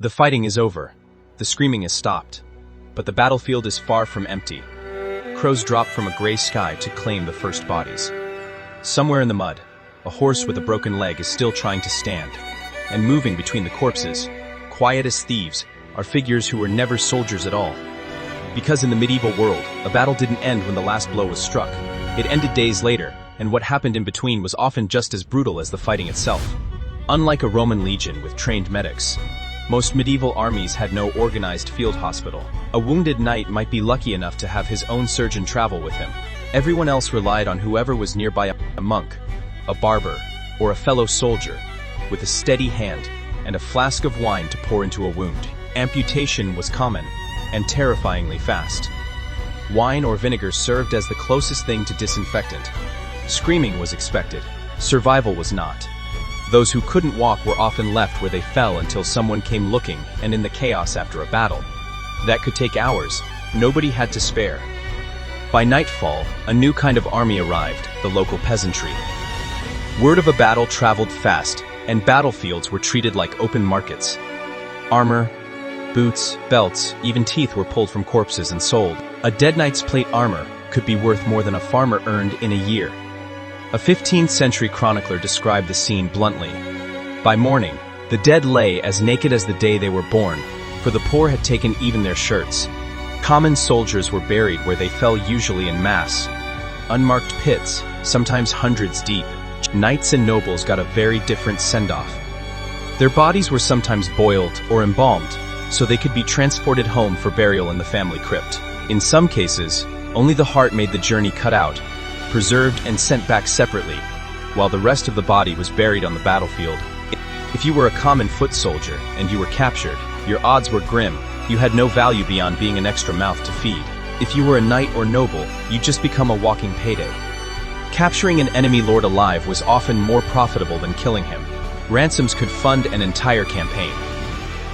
The fighting is over. The screaming is stopped. But the battlefield is far from empty. Crows drop from a gray sky to claim the first bodies. Somewhere in the mud, a horse with a broken leg is still trying to stand. And moving between the corpses, quiet as thieves, are figures who were never soldiers at all. Because in the medieval world, a battle didn't end when the last blow was struck. It ended days later, and what happened in between was often just as brutal as the fighting itself. Unlike a Roman legion with trained medics, most medieval armies had no organized field hospital. A wounded knight might be lucky enough to have his own surgeon travel with him. Everyone else relied on whoever was nearby, a monk, a barber, or a fellow soldier, with a steady hand and a flask of wine to pour into a wound. Amputation was common and terrifyingly fast. Wine or vinegar served as the closest thing to disinfectant. Screaming was expected. Survival was not. Those who couldn't walk were often left where they fell until someone came looking, and in the chaos after a battle that could take hours, nobody had to spare. By nightfall, a new kind of army arrived, the local peasantry. Word of a battle traveled fast, and battlefields were treated like open markets. Armor, boots, belts, even teeth were pulled from corpses and sold. A dead knight's plate armor could be worth more than a farmer earned in a year. A 15th century chronicler described the scene bluntly. By morning, the dead lay as naked as the day they were born, for the poor had taken even their shirts. Common soldiers were buried where they fell, usually in mass. Unmarked pits, sometimes hundreds deep. Knights and nobles got a very different send-off. Their bodies were sometimes boiled or embalmed, so they could be transported home for burial in the family crypt. In some cases, only the heart made the journey cut out, preserved and sent back separately, while the rest of the body was buried on the battlefield. If you were a common foot soldier and you were captured, your odds were grim. You had no value beyond being an extra mouth to feed. If you were a knight or noble, you'd just become a walking payday. Capturing an enemy lord alive was often more profitable than killing him. Ransoms could fund an entire campaign.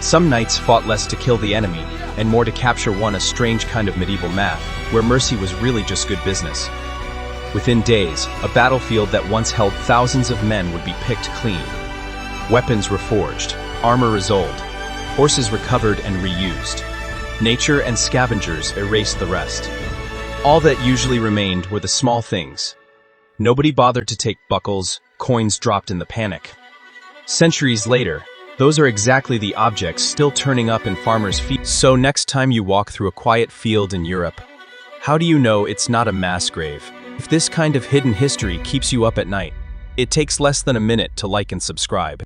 Some knights fought less to kill the enemy, and more to capture one, a strange kind of medieval math, where mercy was really just good business. Within days, a battlefield that once held thousands of men would be picked clean. Weapons were forged, armor resoled, horses recovered and reused. Nature and scavengers erased the rest. All that usually remained were the small things. Nobody bothered to take buckles, coins dropped in the panic. Centuries later, those are exactly the objects still turning up in farmers' fields. So next time you walk through a quiet field in Europe, how do you know it's not a mass grave? If this kind of hidden history keeps you up at night, it takes less than a minute to like and subscribe.